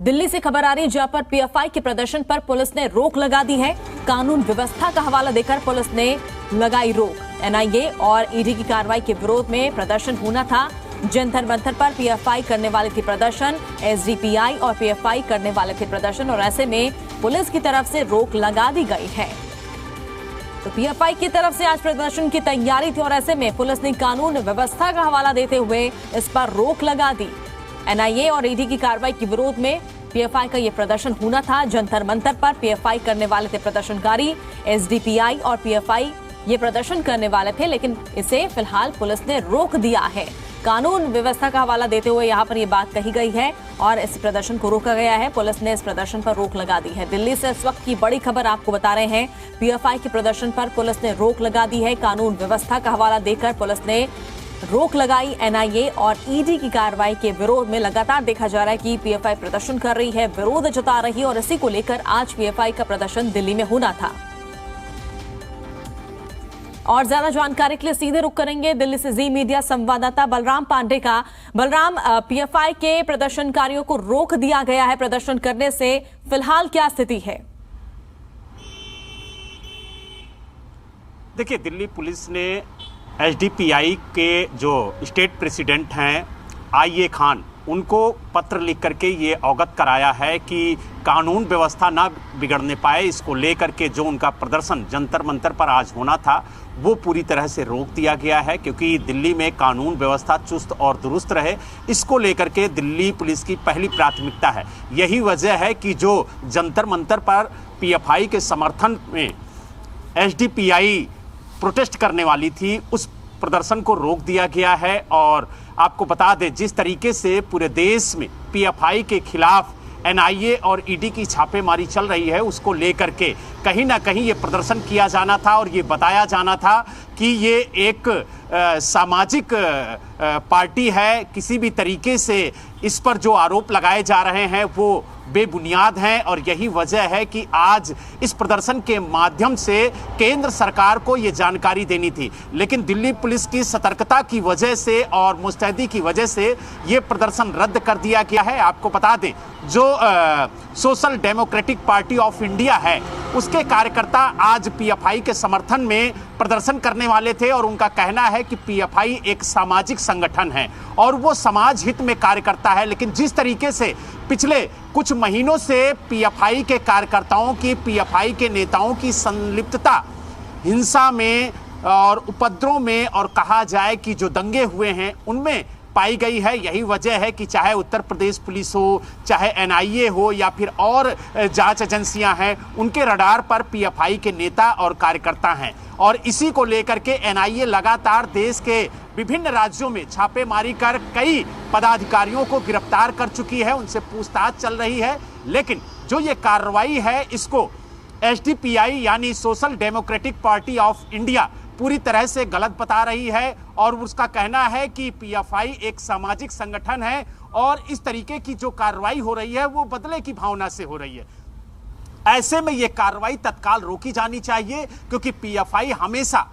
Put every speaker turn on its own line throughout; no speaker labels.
दिल्ली से खबर आ रही है जहां पर पीएफआई के प्रदर्शन पर पुलिस ने रोक लगा दी है। कानून व्यवस्था का हवाला देकर पुलिस ने लगाई रोक। एनआईए और ईडी की कार्रवाई के विरोध में प्रदर्शन होना था। जंतर मंतर पर पीएफआई करने वाले थे प्रदर्शन, एसडीपीआई और पीएफआई करने वाले थे प्रदर्शन, और ऐसे में पुलिस की तरफ से रोक लगा दी गई है। तो पीएफआई की तरफ से आज प्रदर्शन की तैयारी थी और ऐसे में पुलिस ने कानून व्यवस्था का हवाला देते हुए इस पर रोक लगा दी। एनआईए और ईडी की कार्रवाई के विरोध में पीएफआई का यह प्रदर्शन होना था। जंतर मंतर पर पीएफआई करने वाले थे प्रदर्शनकारी, एसडीपीआई और पीएफआई ये प्रदर्शन करने वाले थे, लेकिन इसे फिलहाल पुलिस ने रोक दिया है। कानून व्यवस्था का हवाला देते हुए यहाँ पर ये बात कही गई है और इस प्रदर्शन को रोका गया है। पुलिस ने इस प्रदर्शन पर रोक लगा दी है। दिल्ली से इस वक्त की बड़ी खबर आपको बता रहे हैं। पीएफआई के प्रदर्शन पर पुलिस ने रोक लगा दी है। कानून व्यवस्था का हवाला देकर पुलिस ने रोक लगाई। एनआईए और ईडी की कार्रवाई के विरोध में लगातार देखा जा रहा है कि पीएफआई प्रदर्शन कर रही है, विरोध जता रही है और इसी को लेकर आज पीएफआई का प्रदर्शन दिल्ली में होना था। और ज्यादा जानकारी के लिए सीधे रुख करेंगे दिल्ली से जी मीडिया संवाददाता बलराम पांडे का। बलराम, पीएफआई के प्रदर्शनकारियों को रोक दिया गया है प्रदर्शन करने से, फिलहाल क्या स्थिति है?
देखिए, दिल्ली पुलिस ने एसडीपीआई के जो स्टेट प्रेसिडेंट हैं आईए खान, उनको पत्र लिख करके ये अवगत कराया है कि कानून व्यवस्था ना बिगड़ने पाए, इसको लेकर के जो उनका प्रदर्शन जंतर मंतर पर आज होना था वो पूरी तरह से रोक दिया गया है, क्योंकि दिल्ली में कानून व्यवस्था चुस्त और दुरुस्त रहे, इसको लेकर के दिल्ली पुलिस की पहली प्राथमिकता है। यही वजह है कि जो जंतर मंतर पर पीएफआई के समर्थन में एसडीपीआई प्रोटेस्ट करने वाली थी, उस प्रदर्शन को रोक दिया गया है। और आपको बता दें, जिस तरीके से पूरे देश में पीएफआई के खिलाफ एनआईए और ईडी की छापेमारी चल रही है, उसको लेकर के कहीं ना कहीं ये प्रदर्शन किया जाना था और ये बताया जाना था कि ये एक सामाजिक पार्टी है। किसी भी तरीके से इस पर जो आरोप लगाए जा रहे हैं वो बेबुनियाद हैं और यही वजह है कि आज इस प्रदर्शन के माध्यम से केंद्र सरकार को ये जानकारी देनी थी, लेकिन दिल्ली पुलिस की सतर्कता की वजह से और मुस्तैदी की वजह से ये प्रदर्शन रद्द कर दिया गया है। आपको बता दें, जो social democratic party of India है, उसके कार्यकर्ता आज पीएफआई के समर्थन में प्रदर्शन करने वाले थे और उनका कहना है कि पीएफआई एक सामाजिक संगठन है और वो समाज हित में कार्य करता है। लेकिन जिस तरीके से पिछले कुछ महीनों से पीएफआई के कार्यकर्ताओं की, पीएफआई के नेताओं की संलिप्तता हिंसा में और उपद्रव में और कहा जाए कि जो दंगे हुए हैं उनमें पाई गई है, यही वजह है कि चाहे उत्तर प्रदेश पुलिस हो, चाहे एनआईए हो या फिर और जांच एजेंसियां हैं, उनके रडार पर पीएफआई के नेता और कार्यकर्ता हैं। और इसी को लेकर के एनआईए लगातार देश के विभिन्न राज्यों में छापेमारी कर कई पदाधिकारियों को गिरफ्तार कर चुकी है, उनसे पूछताछ चल रही है। लेकिन जो ये कार्रवाई है, इसको एसडीपीआई यानी social democratic party of India पूरी तरह से गलत बता रही है और उसका कहना है कि पीएफआई एक सामाजिक संगठन है और इस तरीके की जो कार्रवाई हो रही है वो बदले की भावना से हो रही है। ऐसे में ये कार्रवाई तत्काल रोकी जानी चाहिए, क्योंकि पीएफआई हमेशा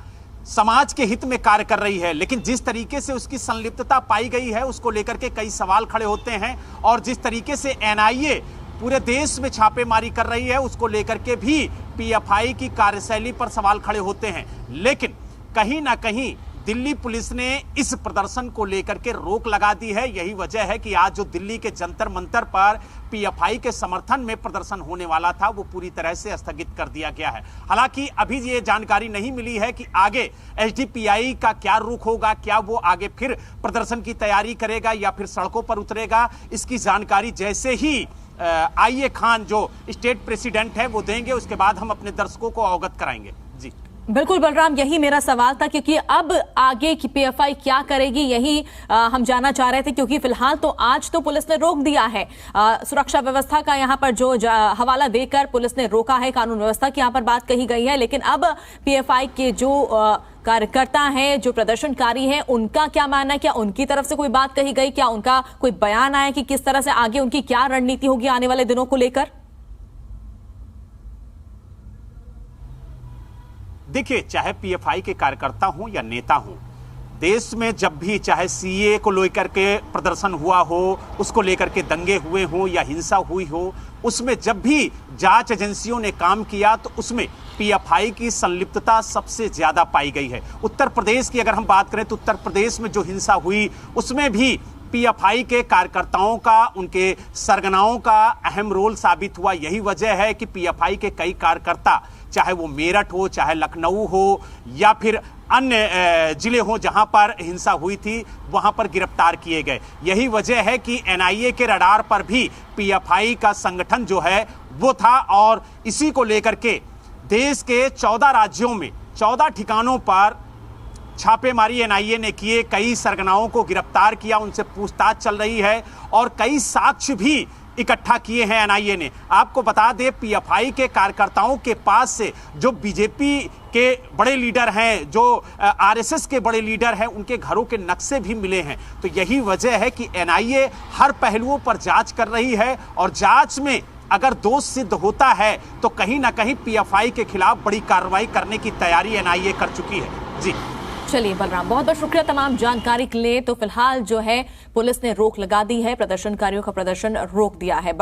समाज के हित में कार्य कर रही है, लेकिन जिस तरीके से उसकी संलिप्तता पाई गई है उसको लेकर के कई सवाल खड़े होते हैं। और जिस तरीके से एनआईए पूरे देश में छापेमारी कर रही है, उसको लेकर के भी पीएफआई की कार्यशैली पर सवाल खड़े होते हैं। लेकिन कहीं ना कहीं दिल्ली पुलिस ने इस प्रदर्शन को लेकर के रोक लगा दी है। यही वजह है कि आज जो दिल्ली के जंतर मंतर पर पीएफआई के समर्थन में प्रदर्शन होने वाला था वो पूरी तरह से स्थगित कर दिया गया है। हालांकि अभी ये जानकारी नहीं मिली है कि आगे एसडीपीआई का क्या रुख होगा, क्या वो आगे फिर प्रदर्शन की तैयारी करेगा या फिर सड़कों पर उतरेगा। इसकी जानकारी जैसे ही आईए खान जो स्टेट प्रेसिडेंट है वो देंगे, उसके बाद हम अपने दर्शकों को अवगत कराएंगे। जी
बिल्कुल बलराम, यही मेरा सवाल था, क्योंकि अब आगे की पीएफआई क्या करेगी यही हम जानना चाह रहे थे, क्योंकि फिलहाल तो आज तो पुलिस ने रोक दिया है। सुरक्षा व्यवस्था का यहाँ पर जो हवाला देकर पुलिस ने रोका है, कानून व्यवस्था की यहाँ पर बात कही गई है, लेकिन अब पीएफआई के जो कार्यकर्ता हैं, जो प्रदर्शनकारी हैं, उनका क्या मानना है? क्या उनकी तरफ से कोई बात कही गई? क्या उनका कोई बयान आया कि किस तरह से आगे उनकी क्या रणनीति होगी आने वाले दिनों को लेकर?
देखिए, चाहे पीएफआई के कार्यकर्ता हों या नेता हों, देश में जब भी चाहे सीए को लेकर के प्रदर्शन हुआ हो, उसको लेकर के दंगे हुए हो या हिंसा हुई हो, उसमें जब भी जांच एजेंसियों ने काम किया तो उसमें पीएफआई की संलिप्तता सबसे ज्यादा पाई गई है। उत्तर प्रदेश की अगर हम बात करें तो उत्तर प्रदेश में जो हिंसा हुई उसमें भी पीएफआई के कार्यकर्ताओं का, उनके सरगनाओं का अहम रोल साबित हुआ। यही वजह है कि पीएफआई के कई कार्यकर्ता, चाहे वो मेरठ हो, चाहे लखनऊ हो या फिर अन्य जिले हो जहां पर हिंसा हुई थी, वहां पर गिरफ्तार किए गए। यही वजह है कि एनआईए के रडार पर भी पीएफआई का संगठन जो है वो था और इसी को लेकर के देश के 14 राज्यों में 14 ठिकानों पर छापेमारी एनआईए ने किए, कई सरगनाओं को गिरफ्तार किया, उनसे पूछताछ चल रही है और कई साक्ष्य भी इकट्ठा किए हैं एनआईए ने। आपको बता दें, पीएफआई के कार्यकर्ताओं के पास से जो बीजेपी के बड़े लीडर हैं, जो आरएसएस के बड़े लीडर हैं, उनके घरों के नक्शे भी मिले हैं। तो यही वजह है कि एनआईए हर पहलुओं पर जांच कर रही है और जांच में अगर दोष सिद्ध होता है तो कहीं ना कहीं पीएफआई के खिलाफ बड़ी कार्रवाई करने की तैयारी एनआईए कर चुकी है। जी
चलिए बलराम, बहुत बहुत शुक्रिया तमाम जानकारी के लिए। तो फिलहाल जो है पुलिस ने रोक लगा दी है, प्रदर्शनकारियों का प्रदर्शन रोक दिया है।